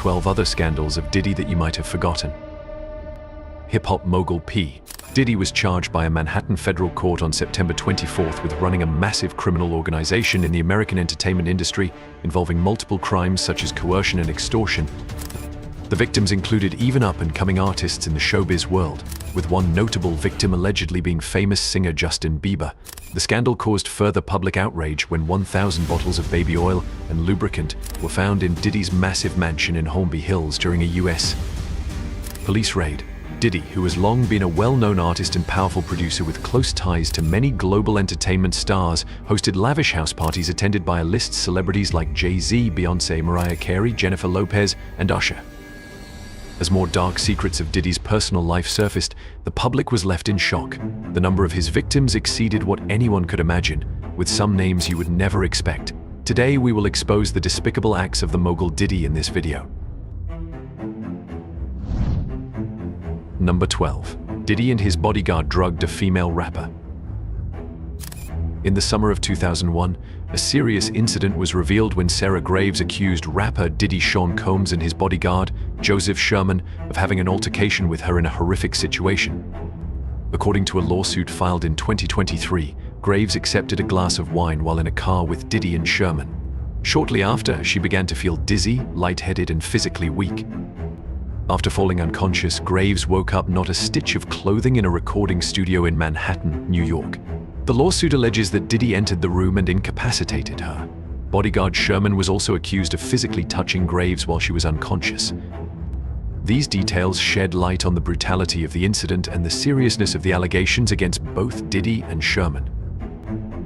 12 other scandals of Diddy that you might have forgotten. Hip-hop mogul P. Diddy was charged by a Manhattan federal court on September 24th with running a massive criminal organization in the American entertainment industry involving multiple crimes such as coercion and extortion. The victims included even up-and-coming artists in the showbiz world, with one notable victim allegedly being famous singer Justin Bieber. The scandal caused further public outrage when 1,000 bottles of baby oil and lubricant were found in Diddy's massive mansion in Holmby Hills during a U.S. police raid. Diddy, who has long been a well-known artist and powerful producer with close ties to many global entertainment stars, hosted lavish house parties attended by A-list celebrities like Jay-Z, Beyoncé, Mariah Carey, Jennifer Lopez, and Usher. As more dark secrets of Diddy's personal life surfaced, the public was left in shock. The number of his victims exceeded what anyone could imagine, with some names you would never expect. Today, we will expose the despicable acts of the mogul Diddy in this video. Number 12. Diddy and his bodyguard drugged a female rapper. In the summer of 2001, a serious incident was revealed when Sarah Graves accused rapper Diddy Sean Combs and his bodyguard, Joseph Sherman, of having an altercation with her in a horrific situation. According to a lawsuit filed in 2023, Graves accepted a glass of wine while in a car with Diddy and Sherman. Shortly after, she began to feel dizzy, lightheaded, and physically weak. After falling unconscious, Graves woke up not a stitch of clothing in a recording studio in Manhattan, New York. The lawsuit alleges that Diddy entered the room and incapacitated her. Bodyguard Sherman was also accused of physically touching Graves while she was unconscious. These details shed light on the brutality of the incident and the seriousness of the allegations against both Diddy and Sherman.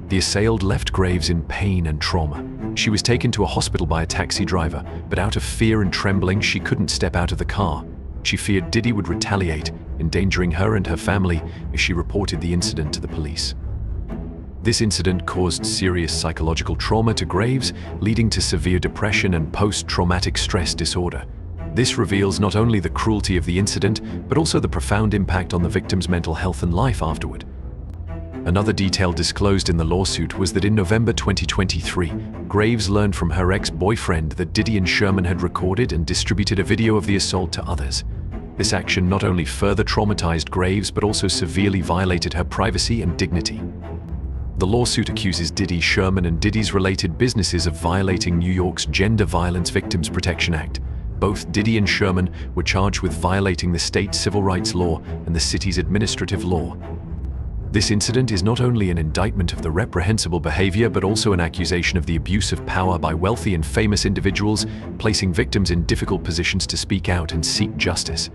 The assailed left Graves in pain and trauma. She was taken to a hospital by a taxi driver, but out of fear and trembling, she couldn't step out of the car. She feared Diddy would retaliate, endangering her and her family as she reported the incident to the police. This incident caused serious psychological trauma to Graves, leading to severe depression and post-traumatic stress disorder. This reveals not only the cruelty of the incident, but also the profound impact on the victim's mental health and life afterward. Another detail disclosed in the lawsuit was that in November 2023, Graves learned from her ex-boyfriend that Diddy and Sherman had recorded and distributed a video of the assault to others. This action not only further traumatized Graves, but also severely violated her privacy and dignity. The lawsuit accuses Diddy, Sherman, and Diddy's related businesses of violating New York's Gender Violence Victims Protection Act. Both Diddy and Sherman were charged with violating the state's civil rights law and the city's administrative law. This incident is not only an indictment of the reprehensible behavior, but also an accusation of the abuse of power by wealthy and famous individuals, placing victims in difficult positions to speak out and seek justice.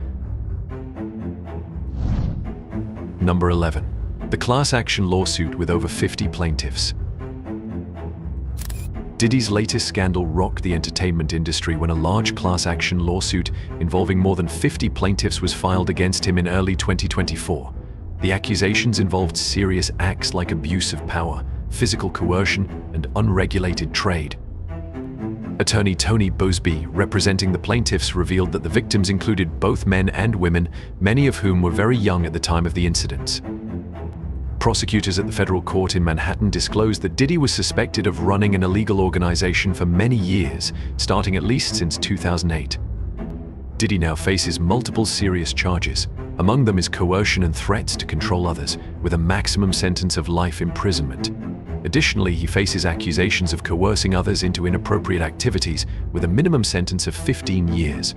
Number 11. The class action lawsuit with over 50 plaintiffs. Diddy's latest scandal rocked the entertainment industry when a large class action lawsuit involving more than 50 plaintiffs was filed against him in early 2024. The accusations involved serious acts like abuse of power, physical coercion, and unregulated trade. Attorney Tony Bosby, representing the plaintiffs, revealed that the victims included both men and women, many of whom were very young at the time of the incidents. Prosecutors at the federal court in Manhattan disclosed that Diddy was suspected of running an illegal organization for many years, starting at least since 2008. Diddy now faces multiple serious charges. Among them is coercion and threats to control others, with a maximum sentence of life imprisonment. Additionally, he faces accusations of coercing others into inappropriate activities, with a minimum sentence of 15 years.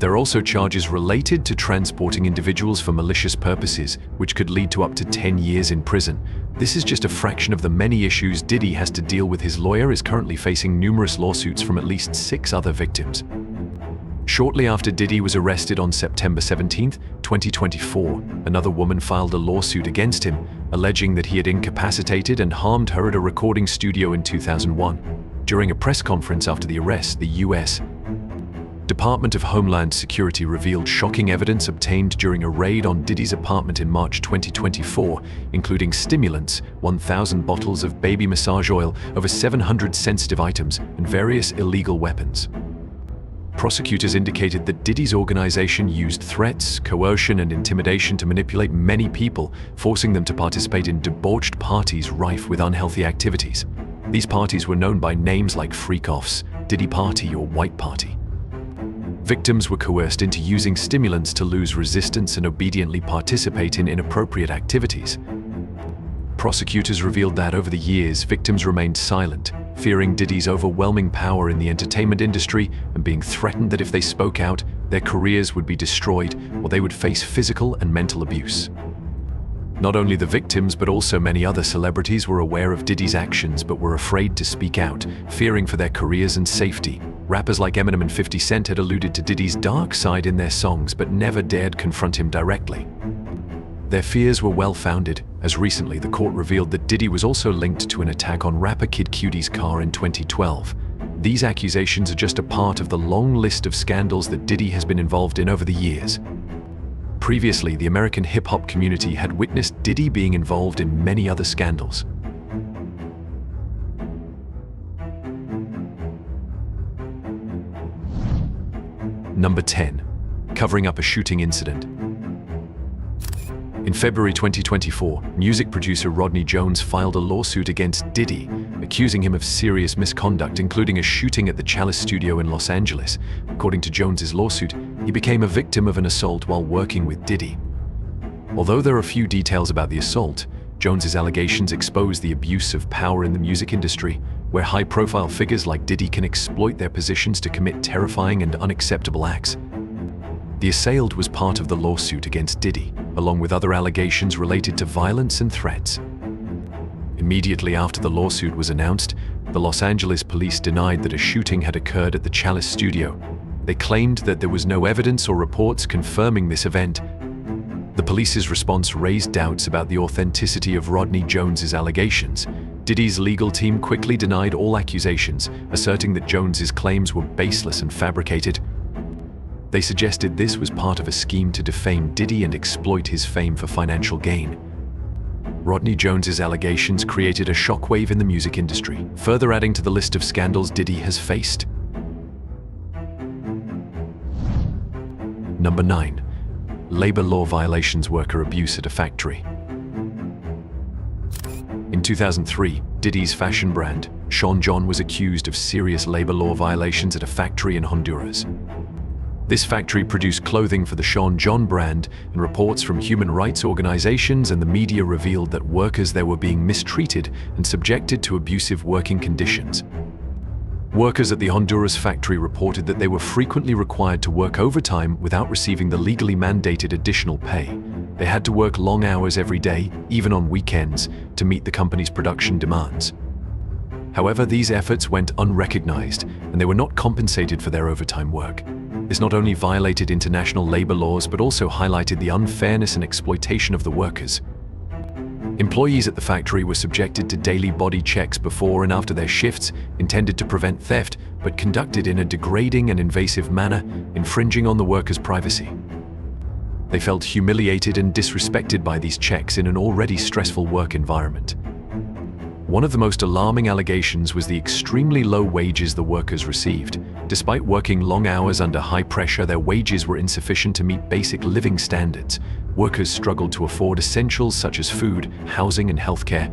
There are also charges related to transporting individuals for malicious purposes, which could lead to up to 10 years in prison. This is just a fraction of the many issues Diddy has to deal with. His lawyer is currently facing numerous lawsuits from at least 6 other victims. Shortly after Diddy was arrested on September 17, 2024, another woman filed a lawsuit against him, alleging that he had incapacitated and harmed her at a recording studio in 2001. During a press conference after the arrest, the U.S. Department of Homeland Security revealed shocking evidence obtained during a raid on Diddy's apartment in March 2024, including stimulants, 1,000 bottles of baby massage oil, over 700 sensitive items, and various illegal weapons. Prosecutors indicated that Diddy's organization used threats, coercion, and intimidation to manipulate many people, forcing them to participate in debauched parties rife with unhealthy activities. These parties were known by names like freak-offs, Diddy Party, or White Party. Victims were coerced into using stimulants to lose resistance and obediently participate in inappropriate activities. Prosecutors revealed that over the years, victims remained silent, fearing Diddy's overwhelming power in the entertainment industry and being threatened that if they spoke out, their careers would be destroyed or they would face physical and mental abuse. Not only the victims, but also many other celebrities were aware of Diddy's actions but were afraid to speak out, fearing for their careers and safety. Rappers like Eminem and 50 Cent had alluded to Diddy's dark side in their songs but never dared confront him directly. Their fears were well-founded, as recently the court revealed that Diddy was also linked to an attack on rapper Kid Cudi's car in 2012. These accusations are just a part of the long list of scandals that Diddy has been involved in over the years. Previously, the American hip-hop community had witnessed Diddy being involved in many other scandals. Number 10. Covering up a shooting incident. In February 2024, music producer Rodney Jones filed a lawsuit against Diddy, accusing him of serious misconduct, including a shooting at the Chalice studio in Los Angeles. According to Jones's lawsuit, he became a victim of an assault while working with Diddy. Although there are few details about the assault, Jones's allegations expose the abuse of power in the music industry, where high-profile figures like Diddy can exploit their positions to commit terrifying and unacceptable acts. The assailed was part of the lawsuit against Diddy, along with other allegations related to violence and threats. Immediately after the lawsuit was announced, the Los Angeles police denied that a shooting had occurred at the Chalice studio. They claimed that there was no evidence or reports confirming this event. The police's response raised doubts about the authenticity of Rodney Jones's allegations. Diddy's legal team quickly denied all accusations, asserting that Jones's claims were baseless and fabricated. They suggested this was part of a scheme to defame Diddy and exploit his fame for financial gain. Rodney Jones's allegations created a shockwave in the music industry, further adding to the list of scandals Diddy has faced. Number 9. Labor law violations, worker abuse at a factory. In 2003, Diddy's fashion brand, Sean John, was accused of serious labor law violations at a factory in Honduras. This factory produced clothing for the Sean John brand, and reports from human rights organizations and the media revealed that workers there were being mistreated and subjected to abusive working conditions. Workers at the Honduras factory reported that they were frequently required to work overtime without receiving the legally mandated additional pay. They had to work long hours every day, even on weekends, to meet the company's production demands. However, these efforts went unrecognized, and they were not compensated for their overtime work. This not only violated international labor laws, but also highlighted the unfairness and exploitation of the workers. Employees at the factory were subjected to daily body checks before and after their shifts, intended to prevent theft, but conducted in a degrading and invasive manner, infringing on the workers' privacy. They felt humiliated and disrespected by these checks in an already stressful work environment. One of the most alarming allegations was the extremely low wages the workers received. Despite working long hours under high pressure, their wages were insufficient to meet basic living standards. Workers struggled to afford essentials such as food, housing, and healthcare.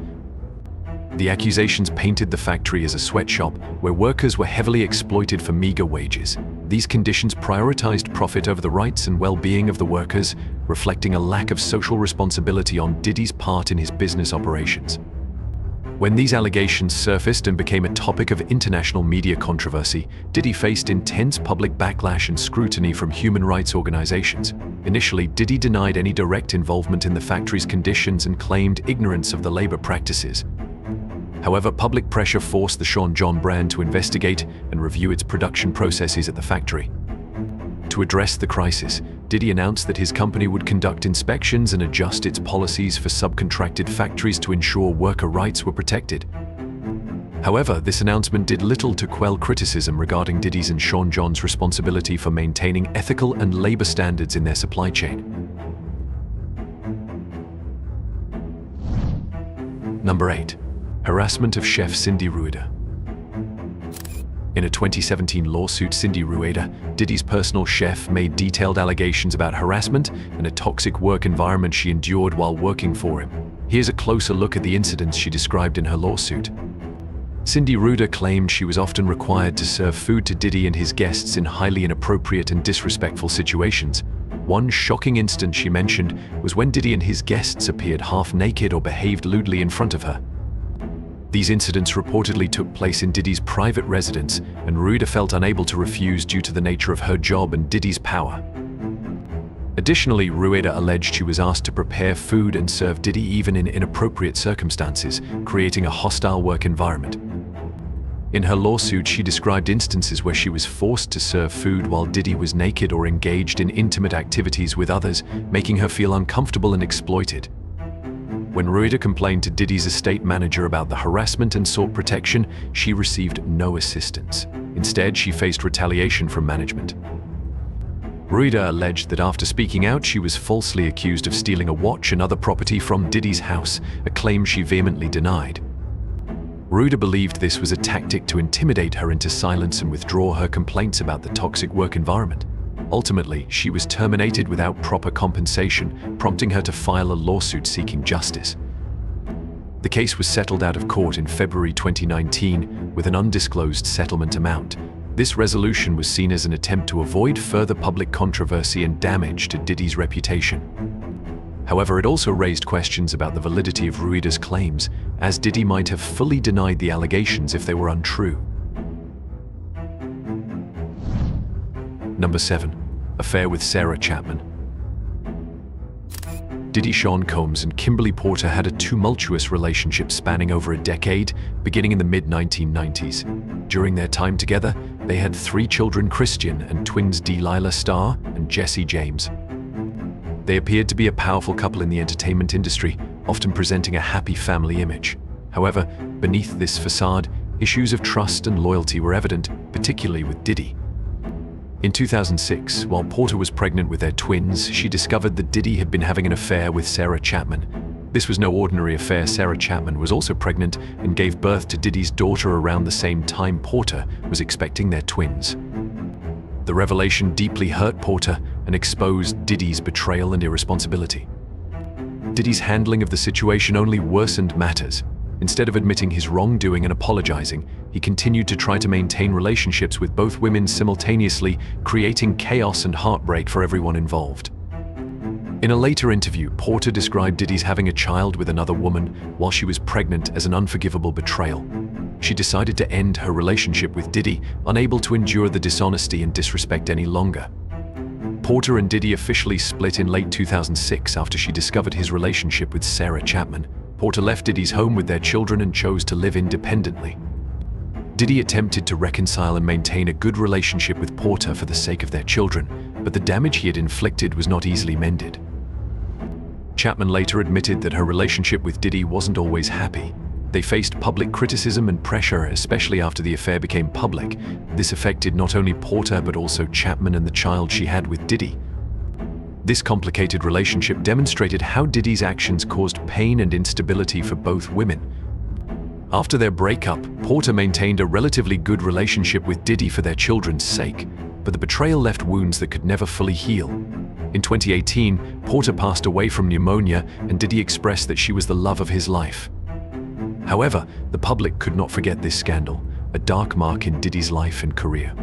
The accusations painted the factory as a sweatshop where workers were heavily exploited for meager wages. These conditions prioritized profit over the rights and well-being of the workers, reflecting a lack of social responsibility on Diddy's part in his business operations. When these allegations surfaced and became a topic of international media controversy, Diddy faced intense public backlash and scrutiny from human rights organizations. Initially, Diddy denied any direct involvement in the factory's conditions and claimed ignorance of the labor practices. However, public pressure forced the Sean John brand to investigate and review its production processes at the factory. To address the crisis, Diddy announced that his company would conduct inspections and adjust its policies for subcontracted factories to ensure worker rights were protected. However, this announcement did little to quell criticism regarding Diddy's and Sean John's responsibility for maintaining ethical and labor standards in their supply chain. Number 8. Harassment of chef Cindy Rueda. In a 2017 lawsuit, Cindy Rueda, Diddy's personal chef, made detailed allegations about harassment and a toxic work environment she endured while working for him. Here's a closer look at the incidents she described in her lawsuit. Cindy Ruder claimed she was often required to serve food to Diddy and his guests in highly inappropriate and disrespectful situations. One shocking instance she mentioned was when Diddy and his guests appeared half naked or behaved lewdly in front of her. These incidents reportedly took place in Diddy's private residence, and Ruder felt unable to refuse due to the nature of her job and Diddy's power. Additionally, Rueda alleged she was asked to prepare food and serve Diddy even in inappropriate circumstances, creating a hostile work environment. In her lawsuit, she described instances where she was forced to serve food while Diddy was naked or engaged in intimate activities with others, making her feel uncomfortable and exploited. When Rueda complained to Diddy's estate manager about the harassment and sought protection, she received no assistance. Instead, she faced retaliation from management. Rueda alleged that after speaking out, she was falsely accused of stealing a watch and other property from Diddy's house, a claim she vehemently denied. Rueda believed this was a tactic to intimidate her into silence and withdraw her complaints about the toxic work environment. Ultimately, she was terminated without proper compensation, prompting her to file a lawsuit seeking justice. The case was settled out of court in February 2019 with an undisclosed settlement amount. This resolution was seen as an attempt to avoid further public controversy and damage to Diddy's reputation. However, it also raised questions about the validity of Rueda's claims, as Diddy might have fully denied the allegations if they were untrue. Number 7. Affair with Sarah Chapman. Diddy, Sean Combs, and Kimberly Porter had a tumultuous relationship spanning over a decade, beginning in the mid-1990s. During their time together, they had 3 children, Christian and twins Delilah Starr and Jesse James. They appeared to be a powerful couple in the entertainment industry, often presenting a happy family image. However, beneath this facade, issues of trust and loyalty were evident, particularly with Diddy. In 2006, while Porter was pregnant with their twins, she discovered that Diddy had been having an affair with Sarah Chapman. This was no ordinary affair. Sarah Chapman was also pregnant and gave birth to Diddy's daughter around the same time Porter was expecting their twins. The revelation deeply hurt Porter and exposed Diddy's betrayal and irresponsibility. Diddy's handling of the situation only worsened matters. Instead of admitting his wrongdoing and apologizing, he continued to try to maintain relationships with both women simultaneously, creating chaos and heartbreak for everyone involved. In a later interview, Porter described Diddy's having a child with another woman while she was pregnant as an unforgivable betrayal. She decided to end her relationship with Diddy, unable to endure the dishonesty and disrespect any longer. Porter and Diddy officially split in late 2006 after she discovered his relationship with Sarah Chapman. Porter left Diddy's home with their children and chose to live independently. Diddy attempted to reconcile and maintain a good relationship with Porter for the sake of their children, but the damage he had inflicted was not easily mended. Chapman later admitted that her relationship with Diddy wasn't always happy. They faced public criticism and pressure, especially after the affair became public. This affected not only Porter but also Chapman and the child she had with Diddy. This complicated relationship demonstrated how Diddy's actions caused pain and instability for both women. After their breakup, Porter maintained a relatively good relationship with Diddy for their children's sake, but the betrayal left wounds that could never fully heal. In 2018, Porter passed away from pneumonia, and Diddy expressed that she was the love of his life. However, the public could not forget this scandal, a dark mark in Diddy's life and career.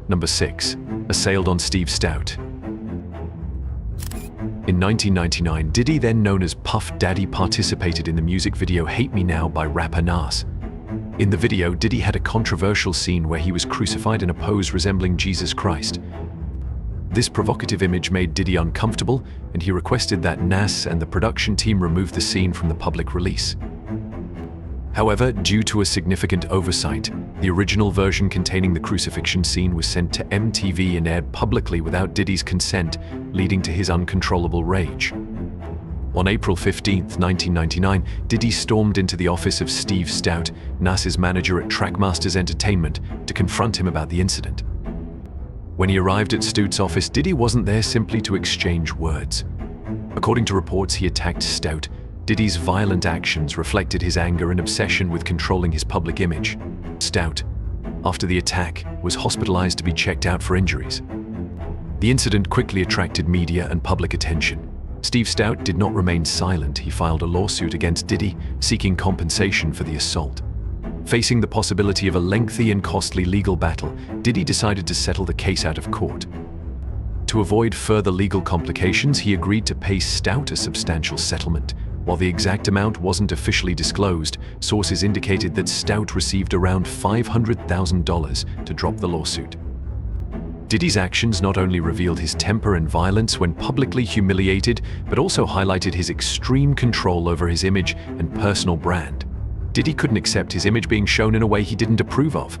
Number 6. Assailed on Steve Stoute. In 1999, Diddy, then known as Puff Daddy, participated in the music video Hate Me Now by rapper Nas. In the video, Diddy had a controversial scene where he was crucified in a pose resembling Jesus Christ. This provocative image made Diddy uncomfortable, and he requested that Nas and the production team remove the scene from the public release. However, due to a significant oversight, the original version containing the crucifixion scene was sent to MTV and aired publicly without Diddy's consent, leading to his uncontrollable rage. On April 15, 1999, Diddy stormed into the office of Steve Stoute, Nas's manager at Trackmasters Entertainment, to confront him about the incident. When he arrived at Stoute's office, Diddy wasn't there simply to exchange words. According to reports, he attacked Stoute. Diddy's violent actions reflected his anger and obsession with controlling his public image. Stoute, after the attack, was hospitalized to be checked out for injuries. The incident quickly attracted media and public attention. Steve Stout did not remain silent. He filed a lawsuit against Diddy, seeking compensation for the assault. Facing the possibility of a lengthy and costly legal battle, Diddy decided to settle the case out of court. To avoid further legal complications, he agreed to pay Stout a substantial settlement. While the exact amount wasn't officially disclosed, sources indicated that Stout received around $500,000 to drop the lawsuit. Diddy's actions not only revealed his temper and violence when publicly humiliated, but also highlighted his extreme control over his image and personal brand. Diddy couldn't accept his image being shown in a way he didn't approve of.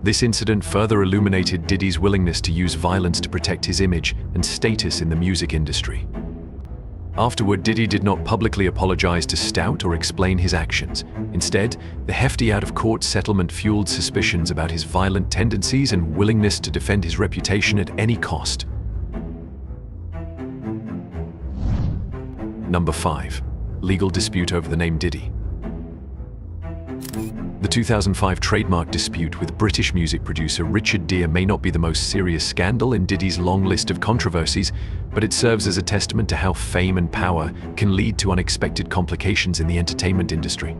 This incident further illuminated Diddy's willingness to use violence to protect his image and status in the music industry. Afterward, Diddy did not publicly apologize to Stout or explain his actions. Instead, the hefty out-of-court settlement fueled suspicions about his violent tendencies and willingness to defend his reputation at any cost. Number 5. Legal dispute over the name Diddy. The 2005 trademark dispute with British music producer Richard Gere may not be the most serious scandal in Diddy's long list of controversies, but it serves as a testament to how fame and power can lead to unexpected complications in the entertainment industry.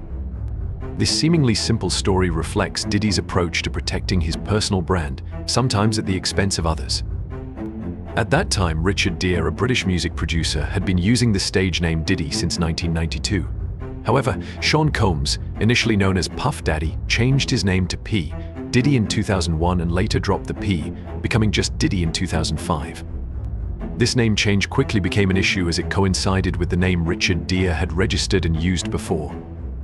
This seemingly simple story reflects Diddy's approach to protecting his personal brand, sometimes at the expense of others. At that time, Richard Gere, a British music producer, had been using the stage name Diddy since 1992. However, Sean Combs, initially known as Puff Daddy, changed his name to P. Diddy in 2001 and later dropped the P, becoming just Diddy in 2005. This name change quickly became an issue as it coincided with the name Richard Gere had registered and used before.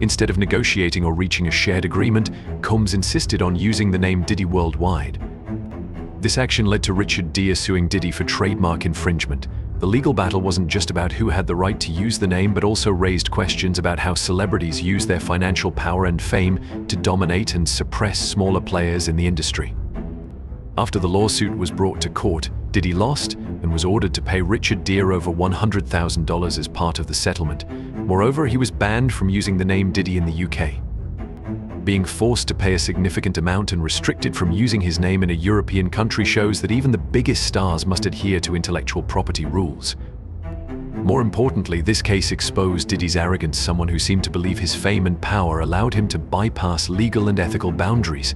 Instead of negotiating or reaching a shared agreement, Combs insisted on using the name Diddy worldwide. This action led to Richard Gere suing Diddy for trademark infringement. The legal battle wasn't just about who had the right to use the name, but also raised questions about how celebrities use their financial power and fame to dominate and suppress smaller players in the industry. After the lawsuit was brought to court, Diddy lost and was ordered to pay Richard Gere over $100,000 as part of the settlement. Moreover, he was banned from using the name Diddy in the UK. Being forced to pay a significant amount and restricted from using his name in a European country shows that even the biggest stars must adhere to intellectual property rules. More importantly, this case exposed Diddy's arrogance, someone who seemed to believe his fame and power allowed him to bypass legal and ethical boundaries.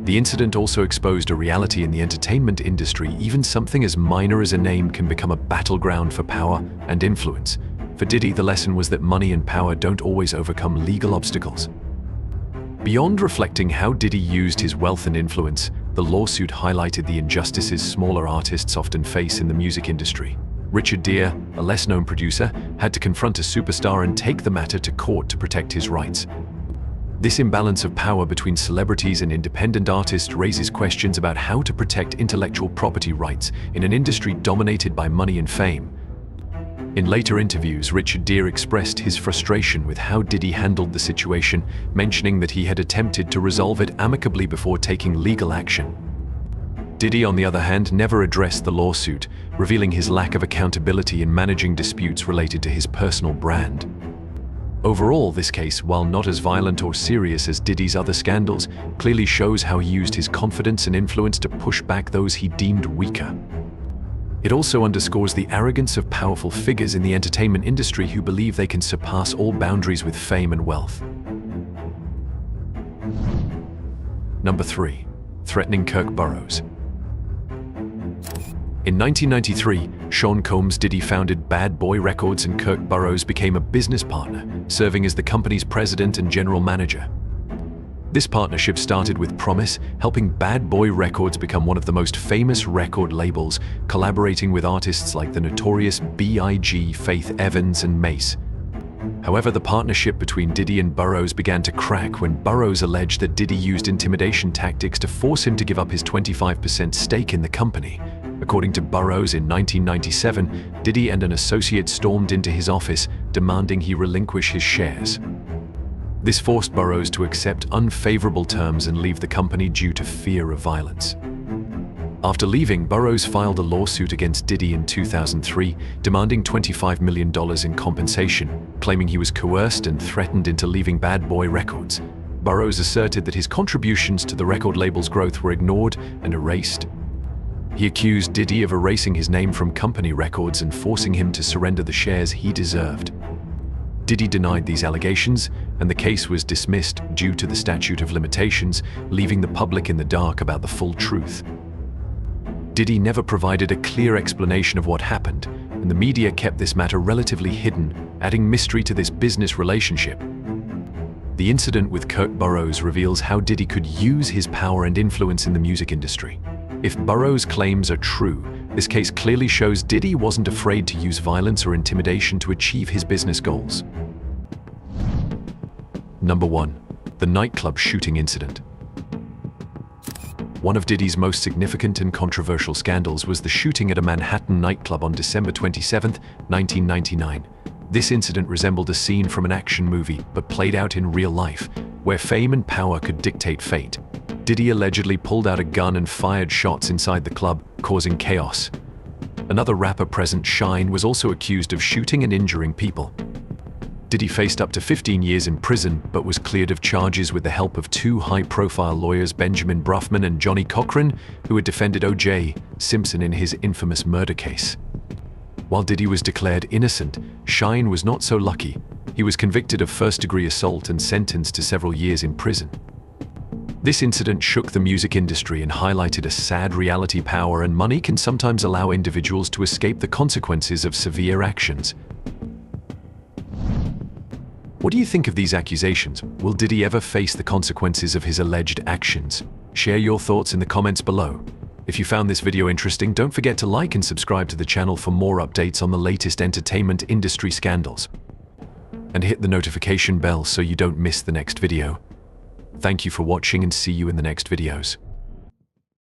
The incident also exposed a reality in the entertainment industry. Even something as minor as a name can become a battleground for power and influence. For Diddy, the lesson was that money and power don't always overcome legal obstacles. Beyond reflecting how Diddy used his wealth and influence, the lawsuit highlighted the injustices smaller artists often face in the music industry. Richard Gere, a less-known producer, had to confront a superstar and take the matter to court to protect his rights. This imbalance of power between celebrities and independent artists raises questions about how to protect intellectual property rights in an industry dominated by money and fame. In later interviews, Richard Gere expressed his frustration with how Diddy handled the situation, mentioning that he had attempted to resolve it amicably before taking legal action. Diddy, on the other hand, never addressed the lawsuit, revealing his lack of accountability in managing disputes related to his personal brand. Overall, this case, while not as violent or serious as Diddy's other scandals, clearly shows how he used his confidence and influence to push back those he deemed weaker. It also underscores the arrogance of powerful figures in the entertainment industry who believe they can surpass all boundaries with fame and wealth. Number 3. Threatening Kirk Burroughs. In 1993, Sean Combs Diddy founded Bad Boy Records and Kirk Burroughs became a business partner, serving as the company's president and general manager. This partnership started with promise, helping Bad Boy Records become one of the most famous record labels, collaborating with artists like the notorious B.I.G., Faith Evans, and Mace. However, the partnership between Diddy and Burroughs began to crack when Burroughs alleged that Diddy used intimidation tactics to force him to give up his 25% stake in the company. According to Burroughs, in 1997, Diddy and an associate stormed into his office, demanding he relinquish his shares. This forced Burroughs to accept unfavorable terms and leave the company due to fear of violence. After leaving, Burroughs filed a lawsuit against Diddy in 2003, demanding $25 million in compensation, claiming he was coerced and threatened into leaving Bad Boy Records. Burroughs asserted that his contributions to the record label's growth were ignored and erased. He accused Diddy of erasing his name from company records and forcing him to surrender the shares he deserved. Diddy denied these allegations, and the case was dismissed due to the statute of limitations, leaving the public in the dark about the full truth. Diddy never provided a clear explanation of what happened, and the media kept this matter relatively hidden, adding mystery to this business relationship. The incident with Kurt Burrows reveals how Diddy could use his power and influence in the music industry. If Burrows' claims are true, this case clearly shows Diddy wasn't afraid to use violence or intimidation to achieve his business goals. Number 1. The nightclub shooting incident. One of Diddy's most significant and controversial scandals was the shooting at a Manhattan nightclub on December 27, 1999. This incident resembled a scene from an action movie, but played out in real life, where fame and power could dictate fate. Diddy allegedly pulled out a gun and fired shots inside the club, causing chaos. Another rapper present, Shine, was also accused of shooting and injuring people. Diddy faced up to 15 years in prison, but was cleared of charges with the help of two high-profile lawyers, Benjamin Brufman and Johnny Cochran, who had defended O.J. Simpson in his infamous murder case. While Diddy was declared innocent, Shine was not so lucky. He was convicted of first-degree assault and sentenced to several years in prison. This incident shook the music industry and highlighted a sad reality: power and money can sometimes allow individuals to escape the consequences of severe actions. What do you think of these accusations? Will Diddy ever face the consequences of his alleged actions? Share your thoughts in the comments below. If you found this video interesting, don't forget to like and subscribe to the channel for more updates on the latest entertainment industry scandals. And hit the notification bell so you don't miss the next video. Thank you for watching and see you in the next videos.